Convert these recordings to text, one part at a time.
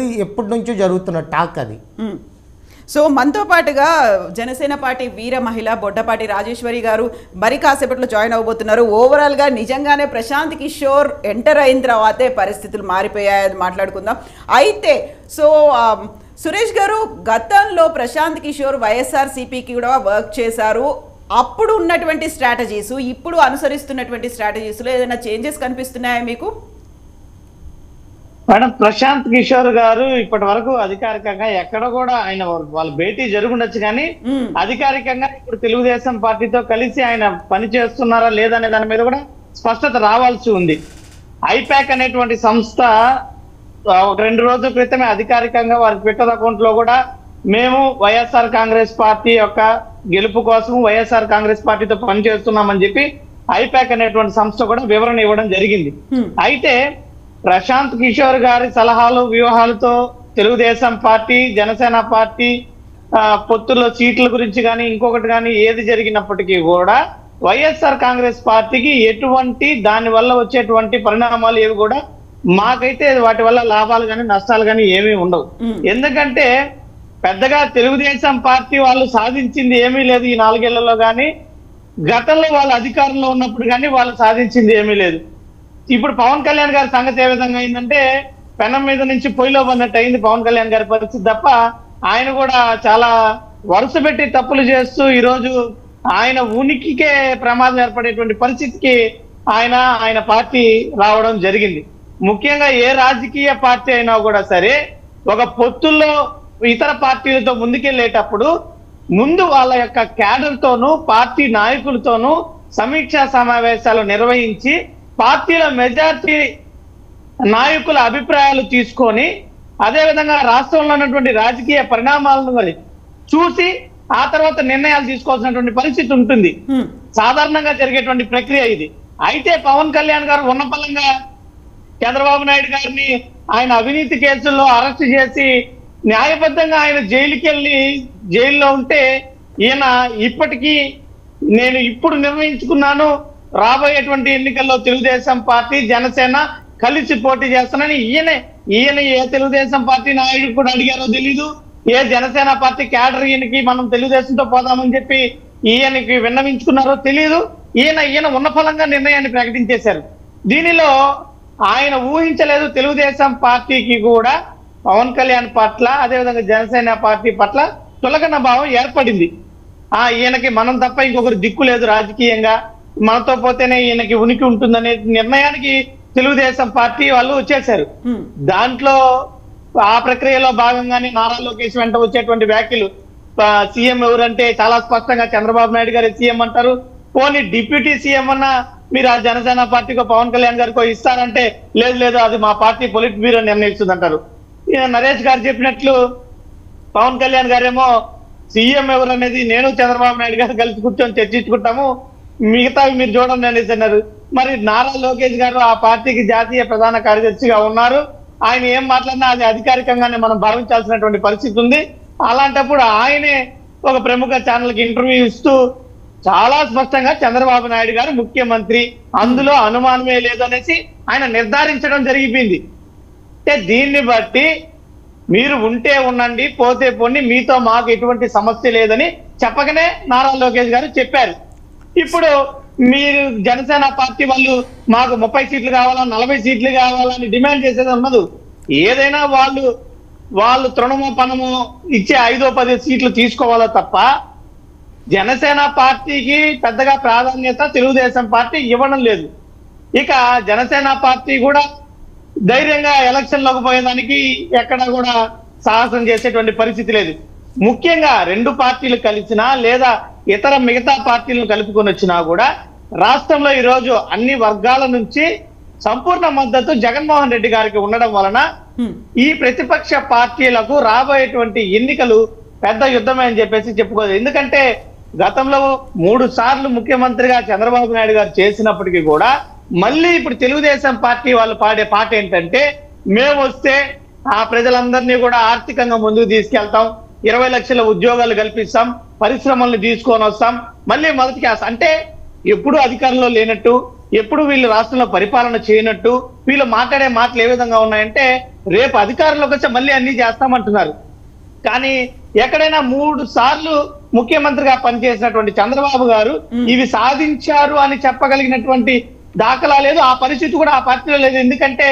ఎప్పటి నుంచో జరుగుతున్న టాక్ అది. సో మనతో పాటుగా జనసేన పార్టీ వీర మహిళ బొడ్డపాటి రాజేశ్వరి గారు మరి కాసేపట్లో జాయిన్ అవబోతున్నారు. ఓవరాల్గా నిజంగానే ప్రశాంత్ కిషోర్ ఎంటర్ అయిన తర్వాతే పరిస్థితులు మారిపోయాయని మాట్లాడుకుందాం. అయితే సో సురేష్ గారు, గతంలో ప్రశాంత్ కిషోర్ వైఎస్ఆర్సీపీకి కూడా వర్క్ చేశారు. అప్పుడు ఉన్నటువంటి స్ట్రాటజీస్, ఇప్పుడు అనుసరిస్తున్నటువంటి స్ట్రాటజీస్లో ఏదైనా చేంజెస్ కనిపిస్తున్నాయా మీకు? మేడం, ప్రశాంత్ కిషోర్ గారు ఇప్పటి వరకు అధికారికంగా ఎక్కడ కూడా ఆయన వాళ్ళ భేటీ జరుగుండొచ్చు, కానీ అధికారికంగా ఇప్పుడు తెలుగుదేశం పార్టీతో కలిసి ఆయన పని చేస్తున్నారా లేదనే దాని మీద కూడా స్పష్టత రావాల్సి ఉంది. ఐపాక్ అనేటువంటి సంస్థ 2 రోజుల క్రితమే అధికారికంగా వారి ట్విట్టర్ అకౌంట్ లో కూడా మేము వైఎస్ఆర్ కాంగ్రెస్ పార్టీ యొక్క గెలుపు కోసం వైఎస్ఆర్ కాంగ్రెస్ పార్టీతో పనిచేస్తున్నామని చెప్పి ఐపాక్ అనేటువంటి సంస్థ కూడా వివరణ ఇవ్వడం జరిగింది. అయితే ప్రశాంత్ కిషోర్ గారి సలహాలు వ్యూహాలతో తెలుగుదేశం పార్టీ జనసేన పార్టీ పొత్తుల్లో సీట్ల గురించి కానీ ఇంకొకటి కానీ ఏది జరిగినప్పటికీ కూడా వైఎస్ఆర్ కాంగ్రెస్ పార్టీకి ఎటువంటి దాని వల్ల వచ్చేటువంటి పరిణామాలు ఏవి కూడా మాకైతే వాటి వల్ల లాభాలు కానీ నష్టాలు కానీ ఏమీ ఉండవు. ఎందుకంటే పెద్దగా తెలుగుదేశం పార్టీ వాళ్ళు సాధించింది ఏమీ లేదు ఈ 4 ఏళ్లలో, కానీ గతంలో వాళ్ళు అధికారంలో ఉన్నప్పుడు కానీ వాళ్ళు సాధించింది ఏమీ లేదు. ఇప్పుడు పవన్ కళ్యాణ్ గారి సంగతి ఏ విధంగా అయిందంటే పెనం మీద నుంచి పొయ్యిలో పడినట్టు అయింది పవన్ కళ్యాణ్ గారి పరిస్థితి. తప్ప ఆయన కూడా చాలా వరుస పెట్టి తప్పులు చేస్తూ ఈరోజు ఆయన ఉనికికే ప్రమాదం ఏర్పడేటువంటి పరిస్థితికి ఆయన పార్టీ రావడం జరిగింది. ముఖ్యంగా ఏ రాజకీయ పార్టీ అయినా కూడా సరే ఒక పొత్తుల్లో ఇతర పార్టీలతో ముందుకెళ్లేటప్పుడు ముందు వాళ్ళ యొక్క క్యాడర్ తోనూ పార్టీ నాయకులతోనూ సమీక్షా సమావేశాలు నిర్వహించి పార్టీల మెజార్టీ నాయకుల అభిప్రాయాలు తీసుకొని అదేవిధంగా రాష్ట్రంలో ఉన్నటువంటి రాజకీయ పరిణామాలను మరి చూసి ఆ తర్వాత నిర్ణయాలు తీసుకోవాల్సినటువంటి పరిస్థితి ఉంటుంది. సాధారణంగా జరిగేటువంటి ప్రక్రియ ఇది. అయితే పవన్ కళ్యాణ్ గారు ఉన్నపలంగా చంద్రబాబు నాయుడు గారిని ఆయన అవినీతి కేసుల్లో అరెస్ట్ చేసి న్యాయబద్ధంగా ఆయన జైలుకి వెళ్ళి జైల్లో ఉంటే ఈయన ఇప్పటికీ నేను ఇప్పుడు నిర్ణయించుకున్నాను రాబోయేటువంటి ఎన్నికల్లో తెలుగుదేశం పార్టీ జనసేన కలిసి పోటీ చేస్తానని ఈయన ఏ తెలుగుదేశం పార్టీ నాయకుడు కూడా అడిగారో తెలీదు, ఏ జనసేన పార్టీ క్యాడర్ ఈయనకి మనం తెలుగుదేశంతో పోదామని చెప్పి ఈయనకి విన్నవించుకున్నారో తెలియదు. ఈయన ఉన్న ఫలంగా నిర్ణయాన్ని ప్రకటించేశారు. దీనిలో ఆయన ఊహించలేదు తెలుగుదేశం పార్టీకి కూడా పవన్ కళ్యాణ్ పట్ల అదేవిధంగా జనసేన పార్టీ పట్ల తులకన భావం ఏర్పడింది. ఈయనకి మనం తప్ప ఇంకొకరు దిక్కు లేదు రాజకీయంగా, మనతో పోతేనే ఈయనకి ఉనికి ఉంటుందనే నిర్ణయానికి తెలుగుదేశం పార్టీ వాళ్ళు వచ్చేసారు. దాంట్లో ఆ ప్రక్రియలో భాగంగానే నారా లోకేష్ వెంట వచ్చేటువంటి వ్యాఖ్యలు సీఎం ఎవరంటే చాలా స్పష్టంగా చంద్రబాబు నాయుడు గారి సీఎం అంటారు. పోనీ డిప్యూటీ సీఎం అన్నా మీరు ఆ జనసేన పార్టీకో పవన్ కళ్యాణ్ గారికో ఇస్తారంటే లేదు అది మా పార్టీ పొలిట్ బ్యూరో నిర్ణయిస్తుంది అంటారు. నరేష్ గారు చెప్పినట్లు పవన్ కళ్యాణ్ గారేమో సీఎం ఎవరు అనేది నేను చంద్రబాబు నాయుడు గారు కలిసి కూర్చొని చర్చించుకుంటాము, మిగతావి మీరు చూడండి అనేసి అన్నారు. మరి నారా లోకేష్ గారు ఆ పార్టీకి జాతీయ ప్రధాన కార్యదర్శిగా ఉన్నారు. ఆయన ఏం మాట్లాడినా అది అధికారికంగానే మనం భావించాల్సినటువంటి పరిస్థితి ఉంది. అలాంటప్పుడు ఆయనే ఒక ప్రముఖ ఛానల్కి ఇంటర్వ్యూ ఇస్తూ చాలా స్పష్టంగా చంద్రబాబు నాయుడు గారు ముఖ్యమంత్రి, అందులో అనుమానమే లేదనేసి ఆయన నిర్ధారించడం జరిగిపోయింది. అంటే దీన్ని బట్టి మీరు ఉంటే ఉండండి పోతే పోండి మీతో మాకు ఎటువంటి సమస్య లేదని చెప్పకనే నారా లోకేష్ గారు చెప్పారు. ఇప్పుడు మీరు జనసేన పార్టీ వాళ్ళు మాకు 30 సీట్లు కావాలా 40 సీట్లు కావాలని డిమాండ్ చేసేది ఉన్నది. ఏదైనా వాళ్ళు తృణమో పనమో ఇచ్చే 5-10 సీట్లు తీసుకోవాలో తప్ప జనసేన పార్టీకి పెద్దగా ప్రాధాన్యత తెలుగుదేశం పార్టీ ఇవ్వడం లేదు. ఇక జనసేన పార్టీ కూడా ధైర్యంగా ఎలక్షన్లోకి పోయేదానికి ఎక్కడ కూడా సాహసం చేసేటువంటి పరిస్థితి లేదు. ముఖ్యంగా 2 పార్టీలు కలిసినా లేదా ఇతర మిగతా పార్టీలను కలుపుకొని వచ్చినా కూడా రాష్ట్రంలో ఈరోజు అన్ని వర్గాల నుంచి సంపూర్ణ మద్దతు జగన్మోహన్ రెడ్డి గారికి ఉండడం వలన ఈ ప్రతిపక్ష పార్టీలకు రాబోయేటువంటి ఎన్నికలు పెద్ద యుద్ధమే అని చెప్పేసి చెప్పుకోదు. ఎందుకంటే గతంలో 3 సార్లు ముఖ్యమంత్రిగా చంద్రబాబు నాయుడు గారు చేసినప్పటికీ కూడా మళ్ళీ ఇప్పుడు తెలుగుదేశం పార్టీ వాళ్ళు పాడే పాట ఏంటంటే మేము వస్తే ఆ ప్రజలందరినీ కూడా ఆర్థికంగా ముందుకు తీసుకెళ్తాం, 20 లక్షల ఉద్యోగాలు కల్పిస్తాం, పరిశ్రమల్ని తీసుకొని వస్తాం, మళ్ళీ మొదటికి అంటే ఎప్పుడు అధికారంలో లేనట్టు ఎప్పుడు వీళ్ళు రాష్ట్రంలో పరిపాలన చేయనట్టు వీళ్ళు మాట్లాడే మాటలు ఏ విధంగా ఉన్నాయంటే రేపు అధికారంలోకి వచ్చి మళ్ళీ అన్ని చేస్తామంటున్నారు. కానీ ఎక్కడైనా 3 సార్లు ముఖ్యమంత్రిగా పనిచేసినటువంటి చంద్రబాబు గారు ఇవి సాధించారు అని చెప్పగలిగినటువంటి దాఖలా లేదు. ఆ పరిస్థితి కూడా ఆ పార్టీలో లేదు. ఎందుకంటే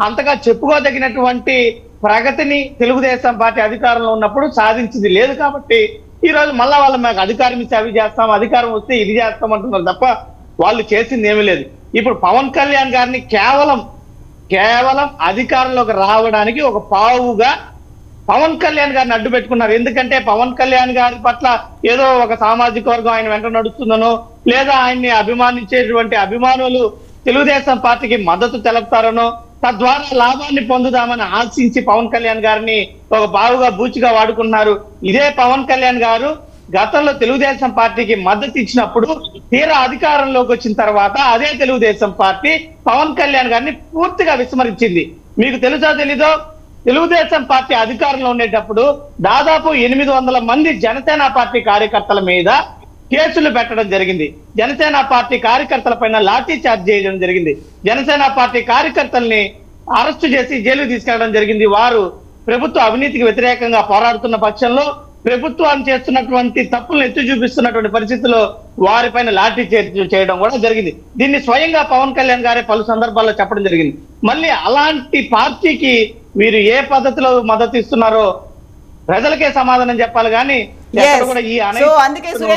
అంతగా చెప్పుకోదగినటువంటి ప్రగతిని తెలుగుదేశం పార్టీ అధికారంలో ఉన్నప్పుడు సాధించింది లేదు. కాబట్టి ఈ రోజు మళ్ళా వాళ్ళు మాకు అధికారం ఇస్తే అవి చేస్తాం, అధికారం వస్తే ఇది చేస్తాం అంటున్నారు తప్ప వాళ్ళు చేసింది ఏమీ లేదు. ఇప్పుడు పవన్ కళ్యాణ్ గారిని కేవలం అధికారంలోకి రావడానికి ఒక పావుగా పవన్ కళ్యాణ్ గారిని అడ్డు పెట్టుకున్నారు. ఎందుకంటే పవన్ కళ్యాణ్ గారి పట్ల ఏదో ఒక సామాజిక వర్గం ఆయన వెంట నడుస్తుందనో, లేదా ఆయన్ని అభిమానించేటువంటి అభిమానులు తెలుగుదేశం పార్టీకి మద్దతు తెలుపుతారనో, తద్వారా లాభాన్ని పొందుదామని ఆశించి పవన్ కళ్యాణ్ గారిని ఒక బావుగా బూచిగా వాడుకున్నారు. ఇదే పవన్ కళ్యాణ్ గారు గతంలో తెలుగుదేశం పార్టీకి మద్దతు ఇచ్చినప్పుడు తీరా అధికారంలోకి వచ్చిన తర్వాత అదే తెలుగుదేశం పార్టీ పవన్ కళ్యాణ్ గారిని పూర్తిగా విస్మరించింది. మీకు తెలుసో తెలీదో, తెలుగుదేశం పార్టీ అధికారంలో ఉండేటప్పుడు దాదాపు 800 మంది జనసేన పార్టీ కార్యకర్తల మీద కేసులు పెట్టడం జరిగింది. జనసేన పార్టీ కార్యకర్తల పైన లాఠీ చార్జ్ చేయడం జరిగింది. జనసేన పార్టీ కార్యకర్తల్ని అరెస్టు చేసి జైలుకు తీసుకెళ్లడం జరిగింది. వారు ప్రభుత్వ అవినీతికి వ్యతిరేకంగా పోరాడుతున్న పక్షంలో ప్రభుత్వాన్ని చేస్తున్నటువంటి తప్పులను ఎత్తి చూపిస్తున్నటువంటి పరిస్థితుల్లో వారిపైన లాఠీ చేయడం కూడా జరిగింది. దీన్ని స్వయంగా పవన్ కళ్యాణ్ గారే పలు సందర్భాల్లో చెప్పడం జరిగింది. మళ్ళీ అలాంటి పార్టీకి వీరు ఏ పద్ధతిలో మద్దతు ఇస్తున్నారో ప్రజలకే సమాధానం చెప్పాలి. కానీ ఎక్కడ కూడా ఈ అందుకే